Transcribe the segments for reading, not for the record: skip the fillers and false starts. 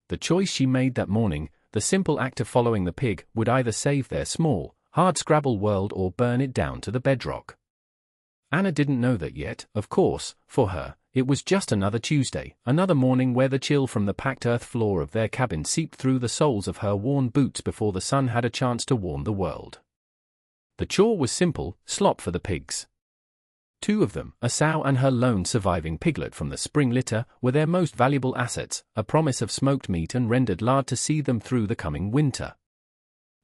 The choice she made that morning, the simple act of following the pig, would either save their small, hard-scrabble world or burn it down to the bedrock. Anna didn't know that yet, of course. For her, it was just another Tuesday, another morning where the chill from the packed earth floor of their cabin seeped through the soles of her worn boots before the sun had a chance to warm the world. The chore was simple: slop for the pigs. 2 of them, a sow and her lone surviving piglet from the spring litter, were their most valuable assets, a promise of smoked meat and rendered lard to see them through the coming winter.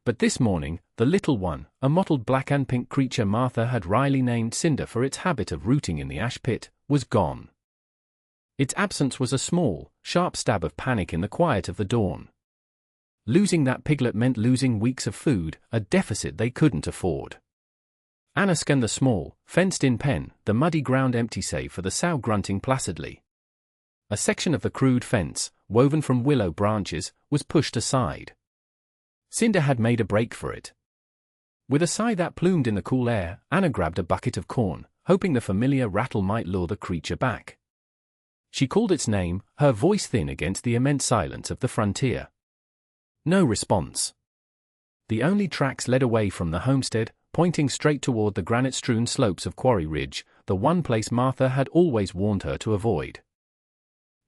But this morning, the little one, a mottled black and pink creature Martha had wryly named Cinder for its habit of rooting in the ash pit, was gone. Its absence was a small, sharp stab of panic in the quiet of the dawn. Losing that piglet meant losing weeks of food, a deficit they couldn't afford. Anna scanned the small, fenced-in pen, the muddy ground empty save for the sow grunting placidly. A section of the crude fence, woven from willow branches, was pushed aside. Cinder had made a break for it. With a sigh that plumed in the cool air, Anna grabbed a bucket of corn, hoping the familiar rattle might lure the creature back. She called its name, her voice thin against the immense silence of the frontier. No response. The only tracks led away from the homestead, pointing straight toward the granite-strewn slopes of Quarry Ridge, the one place Martha had always warned her to avoid.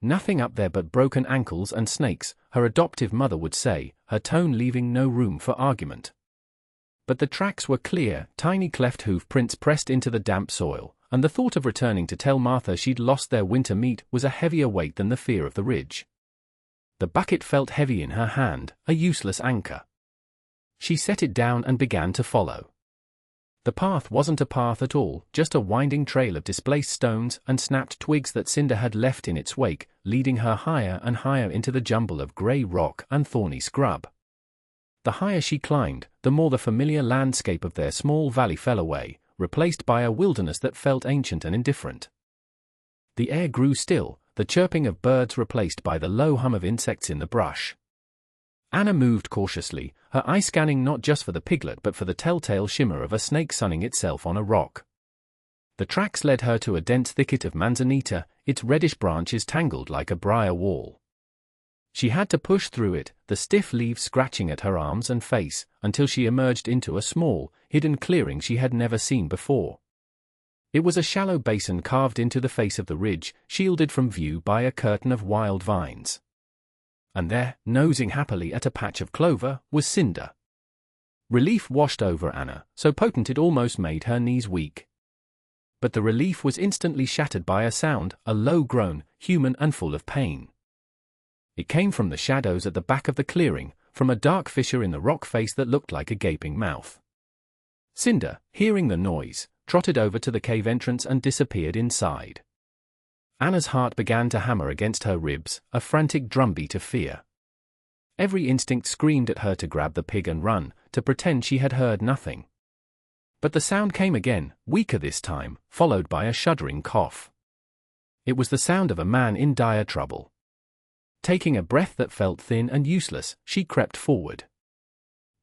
Nothing up there but broken ankles and snakes, her adoptive mother would say, her tone leaving no room for argument. But the tracks were clear, tiny cleft hoof prints pressed into the damp soil, and the thought of returning to tell Martha she'd lost their winter meat was a heavier weight than the fear of the ridge. The bucket felt heavy in her hand, a useless anchor. She set it down and began to follow. The path wasn't a path at all, just a winding trail of displaced stones and snapped twigs that Cinder had left in its wake, leading her higher and higher into the jumble of grey rock and thorny scrub. The higher she climbed, the more the familiar landscape of their small valley fell away, replaced by a wilderness that felt ancient and indifferent. The air grew still, the chirping of birds replaced by the low hum of insects in the brush. Anna moved cautiously, her eye scanning not just for the piglet but for the telltale shimmer of a snake sunning itself on a rock. The tracks led her to a dense thicket of manzanita, its reddish branches tangled like a briar wall. She had to push through it, the stiff leaves scratching at her arms and face, until she emerged into a small, hidden clearing she had never seen before. It was a shallow basin carved into the face of the ridge, shielded from view by a curtain of wild vines. And there, nosing happily at a patch of clover, was Cinder. Relief washed over Anna, so potent it almost made her knees weak. But the relief was instantly shattered by a sound, a low groan, human and full of pain. It came from the shadows at the back of the clearing, from a dark fissure in the rock face that looked like a gaping mouth. Cinder, hearing the noise, trotted over to the cave entrance and disappeared inside. Anna's heart began to hammer against her ribs, a frantic drumbeat of fear. Every instinct screamed at her to grab the pig and run, to pretend she had heard nothing. But the sound came again, weaker this time, followed by a shuddering cough. It was the sound of a man in dire trouble. Taking a breath that felt thin and useless, she crept forward.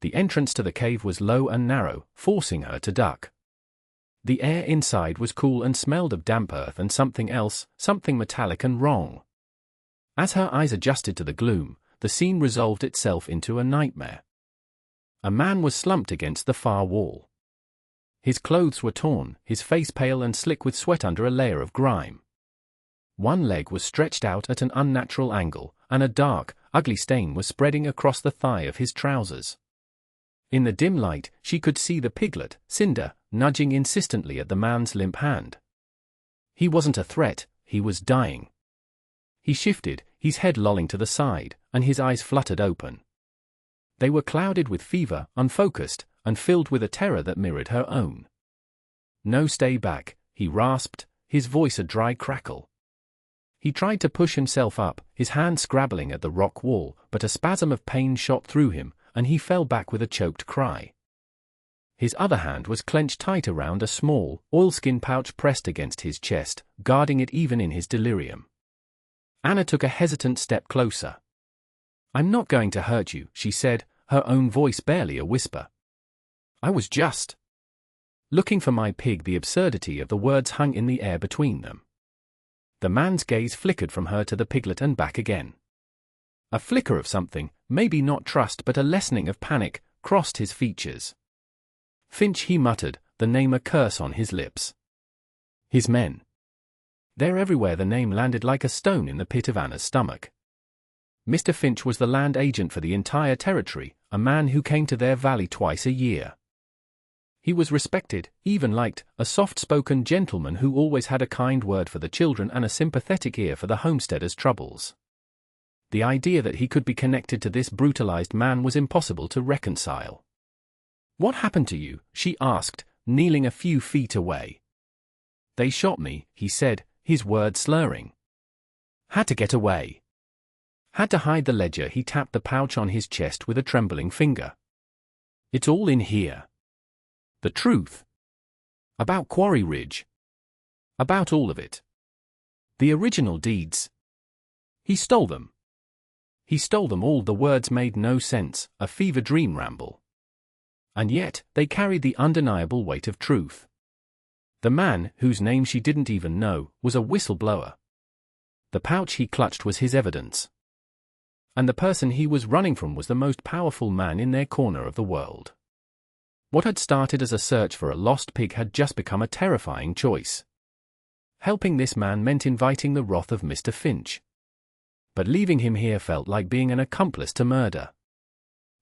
The entrance to the cave was low and narrow, forcing her to duck. The air inside was cool and smelled of damp earth and something else, something metallic and wrong. As her eyes adjusted to the gloom, the scene resolved itself into a nightmare. A man was slumped against the far wall. His clothes were torn, his face pale and slick with sweat under a layer of grime. One leg was stretched out at an unnatural angle, and a dark, ugly stain was spreading across the thigh of his trousers. In the dim light, she could see the piglet, Cinder, nudging insistently at the man's limp hand. He wasn't a threat, he was dying. He shifted, his head lolling to the side, and his eyes fluttered open. They were clouded with fever, unfocused, and filled with a terror that mirrored her own. "No, stay back," he rasped, his voice a dry crackle. He tried to push himself up, his hand scrabbling at the rock wall, but a spasm of pain shot through him, and he fell back with a choked cry. His other hand was clenched tight around a small, oilskin pouch pressed against his chest, guarding it even in his delirium. Anna took a hesitant step closer. "I'm not going to hurt you," she said, her own voice barely a whisper. "I was just looking for my pig." The absurdity of the words hung in the air between them. The man's gaze flickered from her to the piglet and back again. A flicker of something, maybe not trust but a lessening of panic, crossed his features. Finch, he muttered, the name a curse on his lips. His men. They're everywhere. The name landed like a stone in the pit of Anna's stomach. Mr. Finch was the land agent for the entire territory, a man who came to their valley twice a year. He was respected, even liked, a soft-spoken gentleman who always had a kind word for the children and a sympathetic ear for the homesteaders' troubles. The idea that he could be connected to this brutalized man was impossible to reconcile. "What happened to you?" she asked, kneeling a few feet away. "They shot me," he said, his words slurring. "Had to get away. Had to hide the ledger." He tapped the pouch on his chest with a trembling finger. "It's all in here. The truth. About Quarry Ridge. About all of it. The original deeds. He stole them. He stole them all." The words made no sense, a fever dream ramble. And yet, they carried the undeniable weight of truth. The man, whose name she didn't even know, was a whistleblower. The pouch he clutched was his evidence. And the person he was running from was the most powerful man in their corner of the world. What had started as a search for a lost pig had just become a terrifying choice. Helping this man meant inviting the wrath of Mr. Finch. But leaving him here felt like being an accomplice to murder.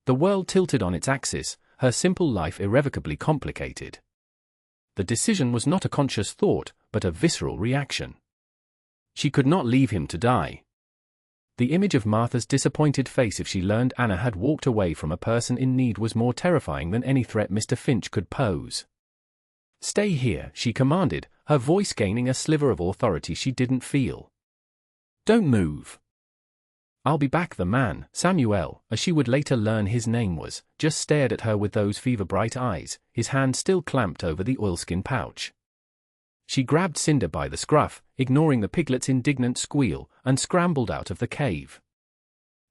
The world tilted on its axis, her simple life irrevocably complicated. The decision was not a conscious thought, but a visceral reaction. She could not leave him to die. The image of Martha's disappointed face if she learned Anna had walked away from a person in need was more terrifying than any threat Mr. Finch could pose. "Stay here," she commanded, her voice gaining a sliver of authority she didn't feel. "Don't move. I'll be back." The man, Samuel, as she would later learn his name was, just stared at her with those fever-bright eyes, his hand still clamped over the oilskin pouch. She grabbed Cinder by the scruff, ignoring the piglet's indignant squeal, and scrambled out of the cave.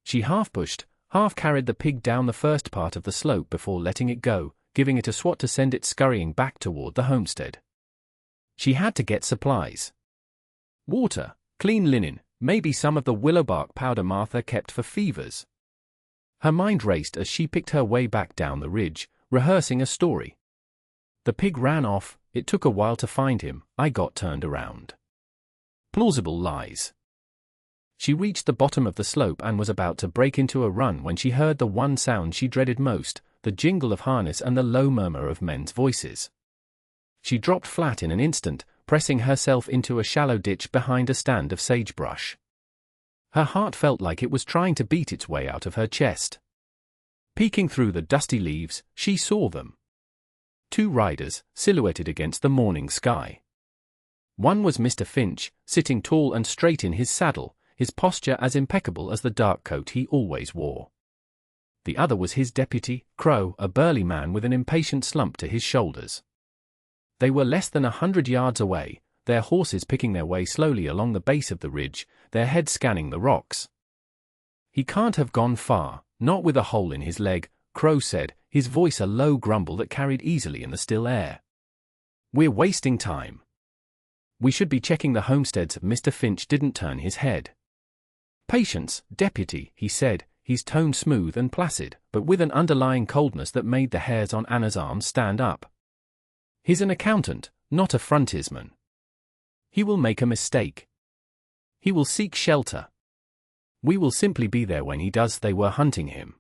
She half-pushed, half-carried the pig down the first part of the slope before letting it go, giving it a swat to send it scurrying back toward the homestead. She had to get supplies. Water, clean linen, maybe some of the willowbark powder Martha kept for fevers. Her mind raced as she picked her way back down the ridge, rehearsing a story. The pig ran off. It took a while to find him. I got turned around. Plausible lies. She reached the bottom of the slope and was about to break into a run when she heard the one sound she dreaded most, the jingle of harness and the low murmur of men's voices. She dropped flat in an instant, pressing herself into a shallow ditch behind a stand of sagebrush. Her heart felt like it was trying to beat its way out of her chest. Peeking through the dusty leaves, she saw them. Two riders, silhouetted against the morning sky. One was Mr. Finch, sitting tall and straight in his saddle, his posture as impeccable as the dark coat he always wore. The other was his deputy, Crow, a burly man with an impatient slump to his shoulders. They were less than 100 yards away, their horses picking their way slowly along the base of the ridge, their heads scanning the rocks. "He can't have gone far, not with a hole in his leg," Crow said, his voice a low grumble that carried easily in the still air. "We're wasting time. We should be checking the homesteads." Mr. Finch didn't turn his head. "Patience, deputy," he said, his tone smooth and placid, but with an underlying coldness that made the hairs on Anna's arms stand up. "He's an accountant, not a frontiersman. He will make a mistake. He will seek shelter. We will simply be there when he does." They were hunting him.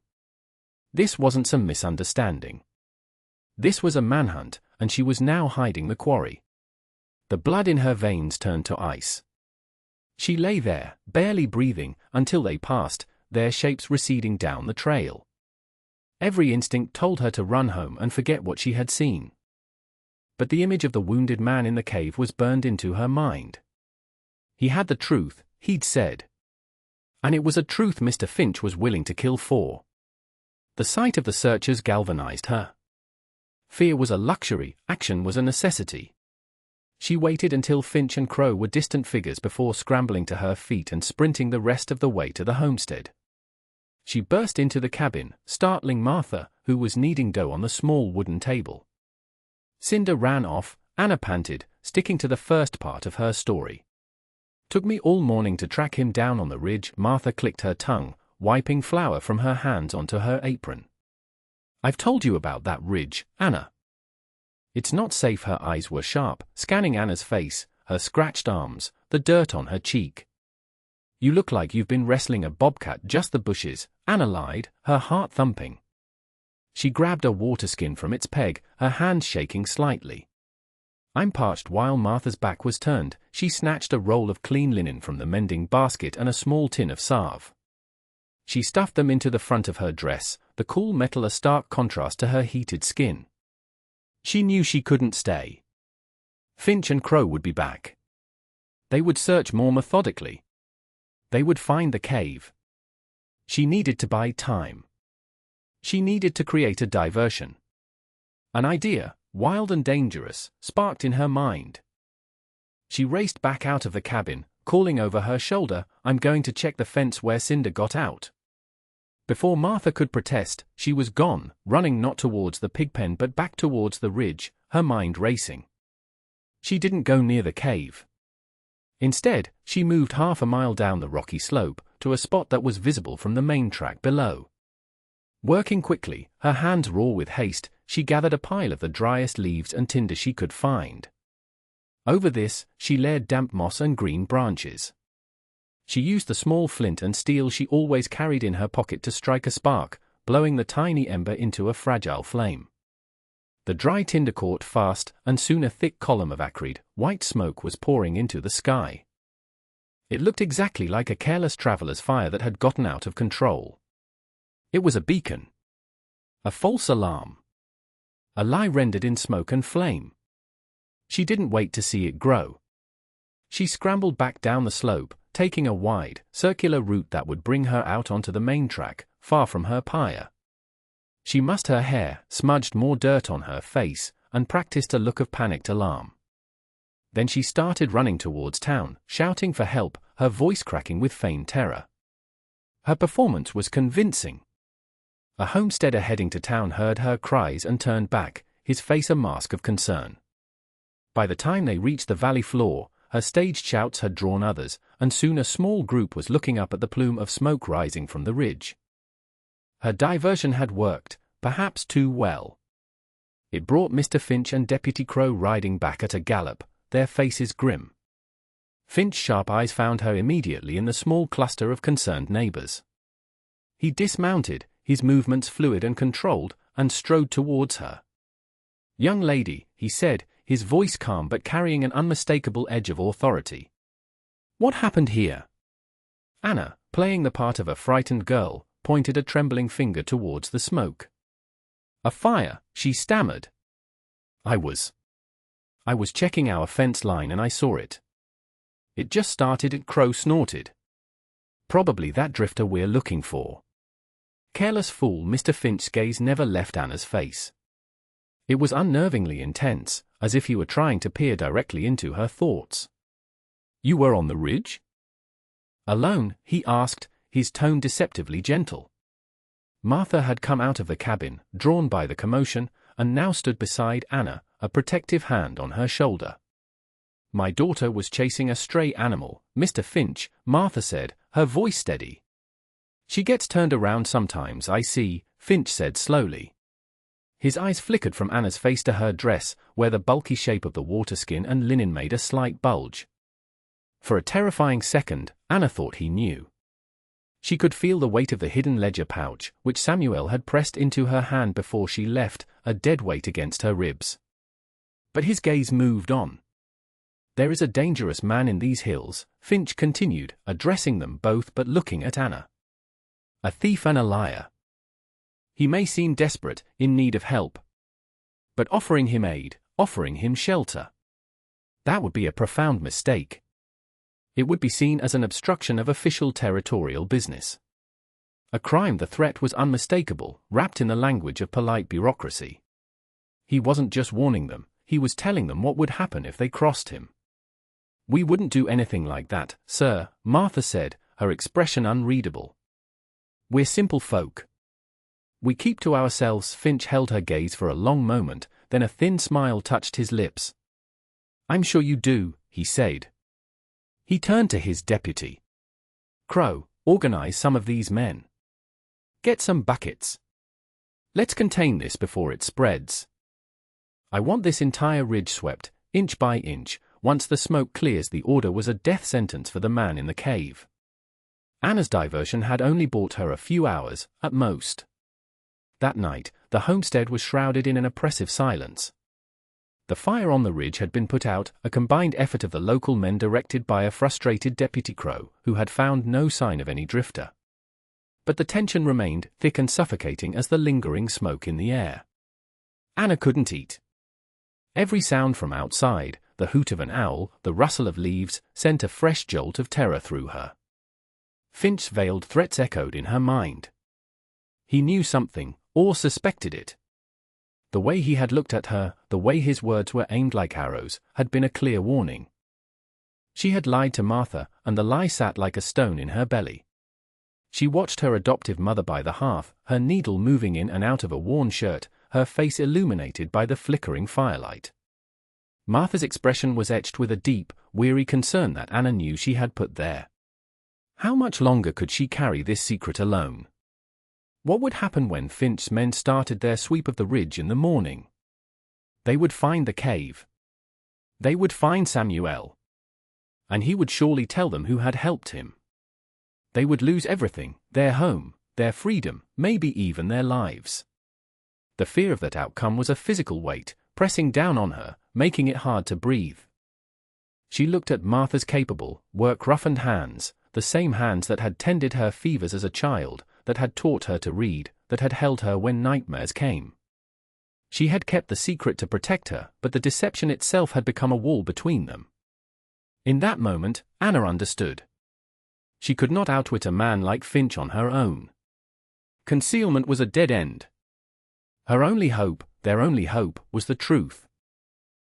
This wasn't some misunderstanding. This was a manhunt, and she was now hiding the quarry. The blood in her veins turned to ice. She lay there, barely breathing, until they passed, their shapes receding down the trail. Every instinct told her to run home and forget what she had seen. But the image of the wounded man in the cave was burned into her mind. He had the truth, he'd said. And it was a truth Mr. Finch was willing to kill for. The sight of the searchers galvanized her. Fear was a luxury, action was a necessity. She waited until Finch and Crow were distant figures before scrambling to her feet and sprinting the rest of the way to the homestead. She burst into the cabin, startling Martha, who was kneading dough on the small wooden table. Cinder ran off, Anna panted, sticking to the first part of her story. "Took me all morning to track him down on the ridge." Martha clicked her tongue, wiping flour from her hands onto her apron. "I've told you about that ridge, Anna." "It's not safe." Her eyes were sharp, scanning Anna's face, her scratched arms, the dirt on her cheek. "You look like you've been wrestling a bobcat." "Just the bushes," Anna lied, her heart thumping. She grabbed a water skin from its peg, her hand shaking slightly. "I'm parched." While Martha's back was turned, she snatched a roll of clean linen from the mending basket and a small tin of salve. She stuffed them into the front of her dress, the cool metal a stark contrast to her heated skin. She knew she couldn't stay. Finch and Crow would be back. They would search more methodically. They would find the cave. She needed to buy time. She needed to create a diversion. An idea, wild and dangerous, sparked in her mind. She raced back out of the cabin, calling over her shoulder, "I'm going to check the fence where Cinder got out." Before Martha could protest, she was gone, running not towards the pigpen but back towards the ridge, her mind racing. She didn't go near the cave. Instead, she moved half a mile down the rocky slope, to a spot that was visible from the main track below. Working quickly, her hands raw with haste, she gathered a pile of the driest leaves and tinder she could find. Over this, she layered damp moss and green branches. She used the small flint and steel she always carried in her pocket to strike a spark, blowing the tiny ember into a fragile flame. The dry tinder caught fast, and soon a thick column of acrid, white smoke was pouring into the sky. It looked exactly like a careless traveler's fire that had gotten out of control. It was a beacon. A false alarm. A lie rendered in smoke and flame. She didn't wait to see it grow. She scrambled back down the slope, taking a wide, circular route that would bring her out onto the main track, far from her pyre. She mussed her hair, smudged more dirt on her face, and practiced a look of panicked alarm. Then she started running towards town, shouting for help, her voice cracking with feigned terror. Her performance was convincing. A homesteader heading to town heard her cries and turned back, his face a mask of concern. By the time they reached the valley floor, her staged shouts had drawn others, and soon a small group was looking up at the plume of smoke rising from the ridge. Her diversion had worked, perhaps too well. It brought Mr. Finch and Deputy Crow riding back at a gallop, their faces grim. Finch's sharp eyes found her immediately in the small cluster of concerned neighbors. He dismounted, his movements fluid and controlled, and strode towards her. "Young lady," he said, his voice calm but carrying an unmistakable edge of authority. "What happened here?" Anna, playing the part of a frightened girl, pointed a trembling finger towards the smoke. "A fire," she stammered. I was checking our fence line and I saw it. It just started." Crow snorted. "Probably that drifter we're looking for." Careless fool. Mr. Finch's gaze never left Anna's face. It was unnervingly intense, as if he were trying to peer directly into her thoughts. "You were on the ridge?" "Alone?" he asked, his tone deceptively gentle. Martha had come out of the cabin, drawn by the commotion, and now stood beside Anna, a protective hand on her shoulder. "My daughter was chasing a stray animal, Mr. Finch," Martha said, her voice steady. "She gets turned around sometimes, I see," Finch said slowly. His eyes flickered from Anna's face to her dress, where the bulky shape of the water skin and linen made a slight bulge. For a terrifying second, Anna thought he knew. She could feel the weight of the hidden ledger pouch, which Samuel had pressed into her hand before she left, a dead weight against her ribs. But his gaze moved on. "There is a dangerous man in these hills," Finch continued, addressing them both but looking at Anna. "A thief and a liar. He may seem desperate, in need of help. But offering him aid, offering him shelter, that would be a profound mistake. It would be seen as an obstruction of official territorial business. A crime. The threat was unmistakable, wrapped in the language of polite bureaucracy. He wasn't just warning them, he was telling them what would happen if they crossed him. "We wouldn't do anything like that, sir," Martha said, her expression unreadable. "We're simple folk. We keep to ourselves." Finch held her gaze for a long moment, then a thin smile touched his lips. "I'm sure you do," he said. He turned to his deputy. "Crow, organize some of these men. Get some buckets. Let's contain this before it spreads. I want this entire ridge swept, inch by inch. Once the smoke clears, the order was a death sentence for the man in the cave. Anna's diversion had only bought her a few hours, at most. That night, the homestead was shrouded in an oppressive silence. The fire on the ridge had been put out, a combined effort of the local men directed by a frustrated Deputy Crow, who had found no sign of any drifter. But the tension remained, thick and suffocating as the lingering smoke in the air. Anna couldn't eat. Every sound from outside, the hoot of an owl, the rustle of leaves, sent a fresh jolt of terror through her. Finch's veiled threats echoed in her mind. He knew something, or suspected it. The way he had looked at her, the way his words were aimed like arrows, had been a clear warning. She had lied to Martha, and the lie sat like a stone in her belly. She watched her adoptive mother by the hearth, her needle moving in and out of a worn shirt, her face illuminated by the flickering firelight. Martha's expression was etched with a deep, weary concern that Anna knew she had put there. How much longer could she carry this secret alone? What would happen when Finch's men started their sweep of the ridge in the morning? They would find the cave. They would find Samuel. And he would surely tell them who had helped him. They would lose everything, their home, their freedom, maybe even their lives. The fear of that outcome was a physical weight, pressing down on her, making it hard to breathe. She looked at Martha's capable, work-roughened hands, the same hands that had tended her fevers as a child, that had taught her to read, that had held her when nightmares came. She had kept the secret to protect her, but the deception itself had become a wall between them. In that moment, Anna understood. She could not outwit a man like Finch on her own. Concealment was a dead end. Her only hope, their only hope, was the truth.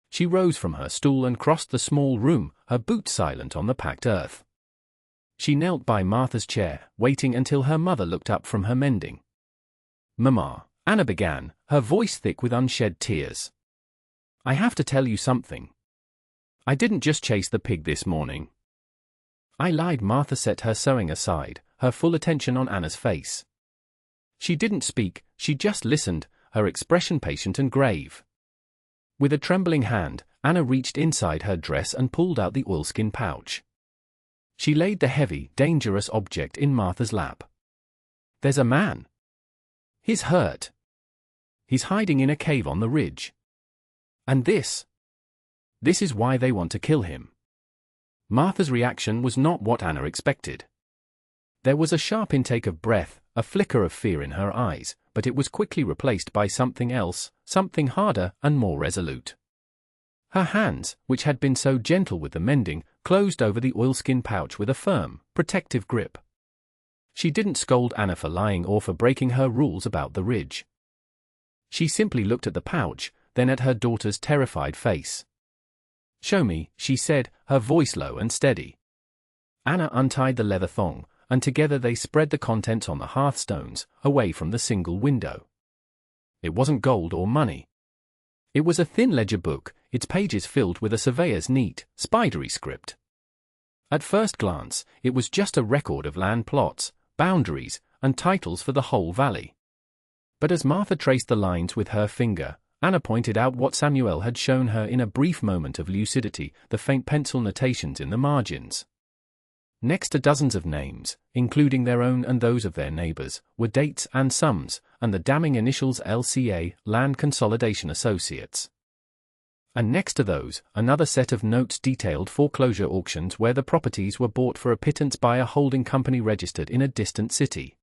She rose from her stool and crossed the small room, her boots silent on the packed earth. She knelt by Martha's chair, waiting until her mother looked up from her mending. "Mama," Anna began, her voice thick with unshed tears. "I have to tell you something. I didn't just chase the pig this morning." "I lied." Martha set her sewing aside, her full attention on Anna's face. She didn't speak, she just listened, her expression patient and grave. With a trembling hand, Anna reached inside her dress and pulled out the oilskin pouch. She laid the heavy, dangerous object in Martha's lap. "There's a man. He's hurt. He's hiding in a cave on the ridge. And this is why they want to kill him." Martha's reaction was not what Anna expected. There was a sharp intake of breath, a flicker of fear in her eyes, but it was quickly replaced by something else, something harder and more resolute. Her hands, which had been so gentle with the mending, closed over the oilskin pouch with a firm, protective grip. She didn't scold Anna for lying or for breaking her rules about the ridge. She simply looked at the pouch, then at her daughter's terrified face. "Show me," she said, her voice low and steady. Anna untied the leather thong, and together they spread the contents on the hearthstones, away from the single window. It wasn't gold or money. It was a thin ledger book, its pages filled with a surveyor's neat, spidery script. At first glance, it was just a record of land plots, boundaries, and titles for the whole valley. But as Martha traced the lines with her finger, Anna pointed out what Samuel had shown her in a brief moment of lucidity, the faint pencil notations in the margins. Next to dozens of names, including their own and those of their neighbors, were dates and sums, and the damning initials LCA, Land Consolidation Associates. And next to those, another set of notes detailed foreclosure auctions where the properties were bought for a pittance by a holding company registered in a distant city.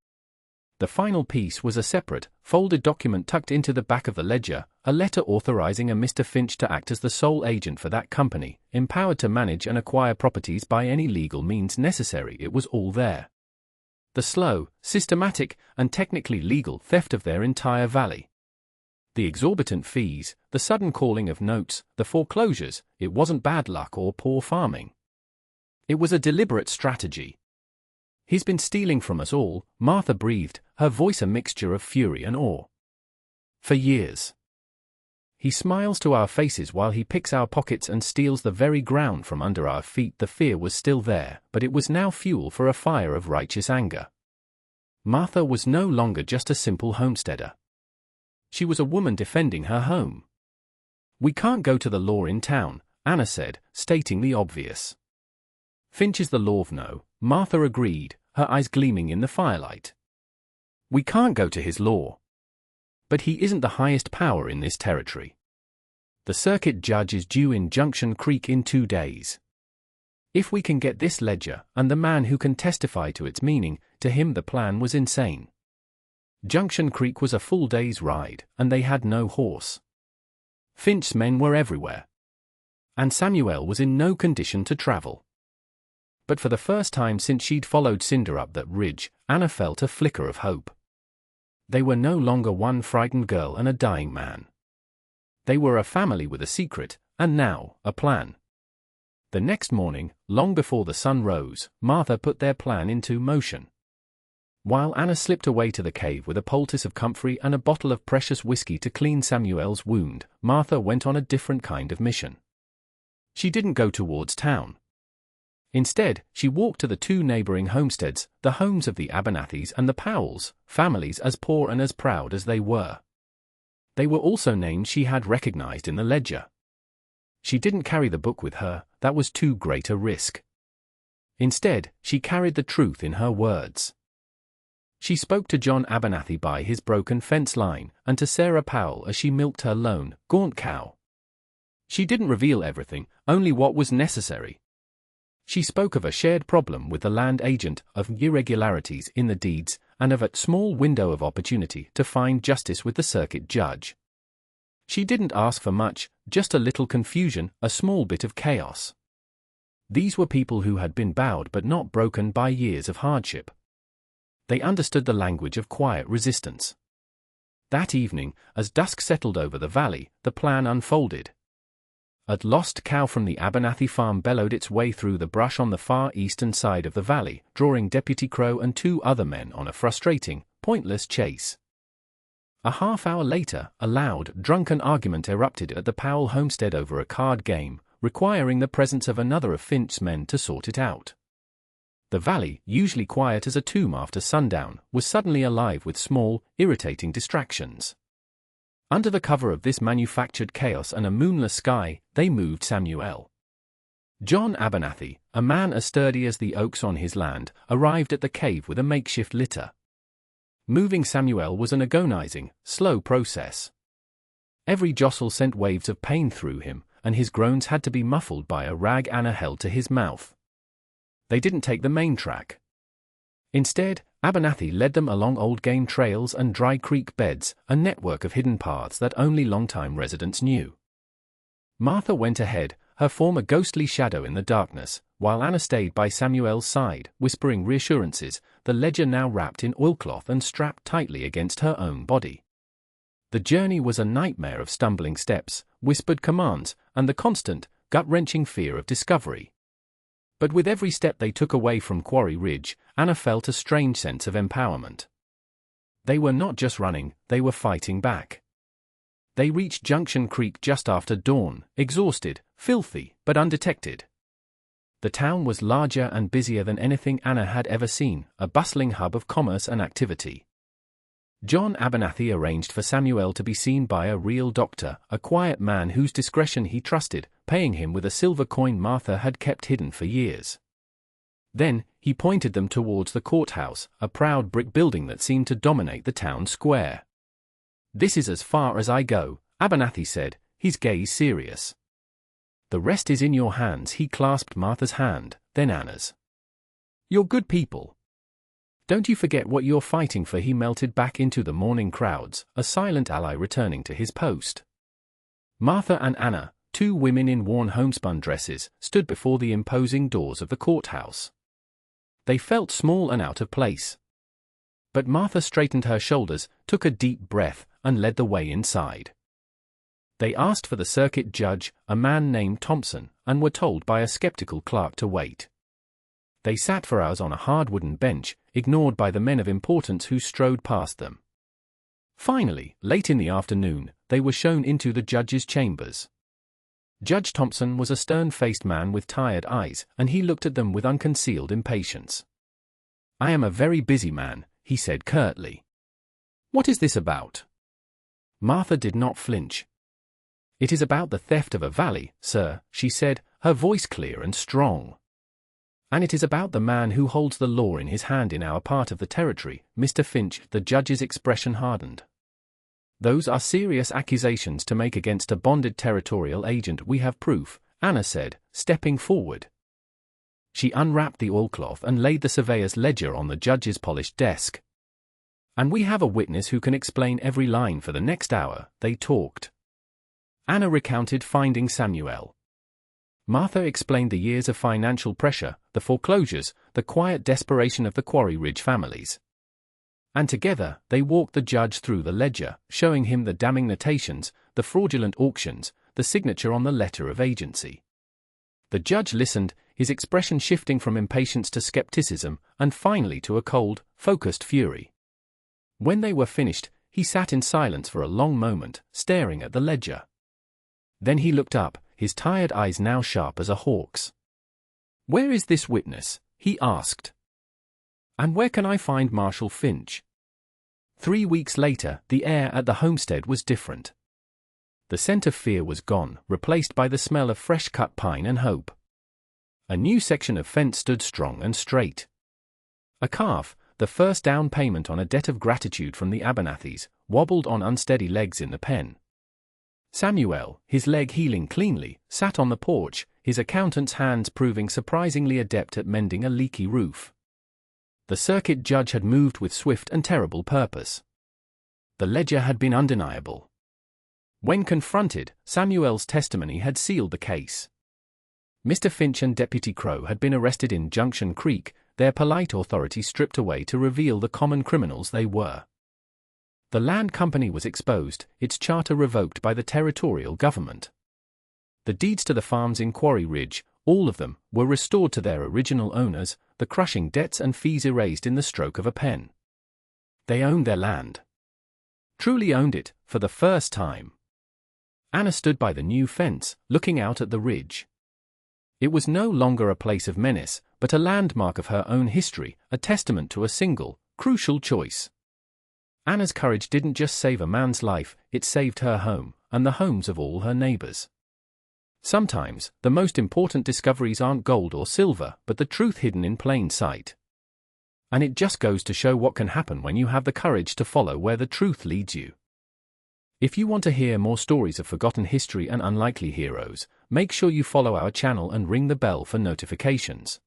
The final piece was a separate, folded document tucked into the back of the ledger, a letter authorizing a Mr. Finch to act as the sole agent for that company, empowered to manage and acquire properties by any legal means necessary. It was all there. The slow, systematic, and technically legal theft of their entire valley. The exorbitant fees, the sudden calling of notes, the foreclosures, it wasn't bad luck or poor farming. It was a deliberate strategy. "He's been stealing from us all," Martha breathed, her voice a mixture of fury and awe. "For years. He smiles to our faces while he picks our pockets and steals the very ground from under our feet." The fear was still there, but it was now fuel for a fire of righteous anger. Martha was no longer just a simple homesteader. She was a woman defending her home. "We can't go to the law in town," Anna said, stating the obvious. "Finch is the law, no," Martha agreed, her eyes gleaming in the firelight. "We can't go to his law. But he isn't the highest power in this territory. The circuit judge is due in Junction Creek in 2 days. If we can get this ledger and the man who can testify to its meaning, to him the plan was insane." Junction Creek was a full day's ride, and they had no horse. Finch's men were everywhere. And Samuel was in no condition to travel. But for the first time since she'd followed Cinder up that ridge, Anna felt a flicker of hope. They were no longer one frightened girl and a dying man. They were a family with a secret, and now, a plan. The next morning, long before the sun rose, Martha put their plan into motion. While Anna slipped away to the cave with a poultice of comfrey and a bottle of precious whiskey to clean Samuel's wound, Martha went on a different kind of mission. She didn't go towards town. Instead, she walked to the 2 neighboring homesteads, the homes of the Abernathys and the Powells, families as poor and as proud as they were. They were also names she had recognized in the ledger. She didn't carry the book with her, that was too great a risk. Instead, she carried the truth in her words. She spoke to John Abernathy by his broken fence line, and to Sarah Powell as she milked her lone, gaunt cow. She didn't reveal everything, only what was necessary. She spoke of a shared problem with the land agent, of irregularities in the deeds, and of a small window of opportunity to find justice with the circuit judge. She didn't ask for much, just a little confusion, a small bit of chaos. These were people who had been bowed but not broken by years of hardship. They understood the language of quiet resistance. That evening, as dusk settled over the valley, the plan unfolded. A lost cow from the Abernathy farm bellowed its way through the brush on the far eastern side of the valley, drawing Deputy Crow and 2 other men on a frustrating, pointless chase. A half-hour later, a loud, drunken argument erupted at the Powell homestead over a card game, requiring the presence of another of Finch's men to sort it out. The valley, usually quiet as a tomb after sundown, was suddenly alive with small, irritating distractions. Under the cover of this manufactured chaos and a moonless sky, they moved Samuel. John Abernathy, a man as sturdy as the oaks on his land, arrived at the cave with a makeshift litter. Moving Samuel was an agonizing, slow process. Every jostle sent waves of pain through him, and his groans had to be muffled by a rag Anna held to his mouth. They didn't take the main track. Instead, Abernathy led them along old game trails and dry creek beds, a network of hidden paths that only longtime residents knew. Martha went ahead, her form a ghostly shadow in the darkness, while Anna stayed by Samuel's side, whispering reassurances, the ledger now wrapped in oilcloth and strapped tightly against her own body. The journey was a nightmare of stumbling steps, whispered commands, and the constant, gut-wrenching fear of discovery. But with every step they took away from Quarry Ridge, Anna felt a strange sense of empowerment. They were not just running, they were fighting back. They reached Junction Creek just after dawn, exhausted, filthy, but undetected. The town was larger and busier than anything Anna had ever seen, a bustling hub of commerce and activity. John Abernathy arranged for Samuel to be seen by a real doctor, a quiet man whose discretion he trusted, paying him with a silver coin Martha had kept hidden for years. Then, he pointed them towards the courthouse, a proud brick building that seemed to dominate the town square. "This is as far as I go," Abernathy said, his gaze serious. "The rest is in your hands." He clasped Martha's hand, then Anna's. "You're good people. Don't you forget what you're fighting for." He melted back into the morning crowds, a silent ally returning to his post. Martha and Anna, 2 women in worn homespun dresses, stood before the imposing doors of the courthouse. They felt small and out of place. But Martha straightened her shoulders, took a deep breath, and led the way inside. They asked for the circuit judge, a man named Thompson, and were told by a skeptical clerk to wait. They sat for hours on a hard wooden bench, ignored by the men of importance who strode past them. Finally, late in the afternoon, they were shown into the judge's chambers. Judge Thompson was a stern-faced man with tired eyes, and he looked at them with unconcealed impatience. "I am a very busy man," he said curtly. "What is this about?" Martha did not flinch. "It is about the theft of a valley, sir," she said, her voice clear and strong. "And it is about the man who holds the law in his hand in our part of the territory, Mr. Finch." The judge's expression hardened. "Those are serious accusations to make against a bonded territorial agent. We have proof," Anna said, stepping forward. She unwrapped the oilcloth and laid the surveyor's ledger on the judge's polished desk. "And we have a witness who can explain every line." For the next hour, they talked. Anna recounted finding Samuel. Martha explained the years of financial pressure, the foreclosures, the quiet desperation of the Quarry Ridge families. And together, they walked the judge through the ledger, showing him the damning notations, the fraudulent auctions, the signature on the letter of agency. The judge listened, his expression shifting from impatience to skepticism, and finally to a cold, focused fury. When they were finished, he sat in silence for a long moment, staring at the ledger. Then he looked up, his tired eyes now sharp as a hawk's. "Where is this witness?" he asked. "And where can I find Marshal Finch?" 3 weeks later, the air at the homestead was different. The scent of fear was gone, replaced by the smell of fresh-cut pine and hope. A new section of fence stood strong and straight. A calf, the first down payment on a debt of gratitude from the Abernethys, wobbled on unsteady legs in the pen. Samuel, his leg healing cleanly, sat on the porch, his accountant's hands proving surprisingly adept at mending a leaky roof. The circuit judge had moved with swift and terrible purpose. The ledger had been undeniable. When confronted, Samuel's testimony had sealed the case. Mr. Finch and Deputy Crow had been arrested in Junction Creek, their polite authority stripped away to reveal the common criminals they were. The land company was exposed, its charter revoked by the territorial government. The deeds to the farms in Quarry Ridge, all of them, were restored to their original owners, the crushing debts and fees erased in the stroke of a pen. They owned their land. Truly owned it, for the first time. Anna stood by the new fence, looking out at the ridge. It was no longer a place of menace, but a landmark of her own history, a testament to a single, crucial choice. Anna's courage didn't just save a man's life, it saved her home, and the homes of all her neighbors. Sometimes, the most important discoveries aren't gold or silver, but the truth hidden in plain sight. And it just goes to show what can happen when you have the courage to follow where the truth leads you. If you want to hear more stories of forgotten history and unlikely heroes, make sure you follow our channel and ring the bell for notifications.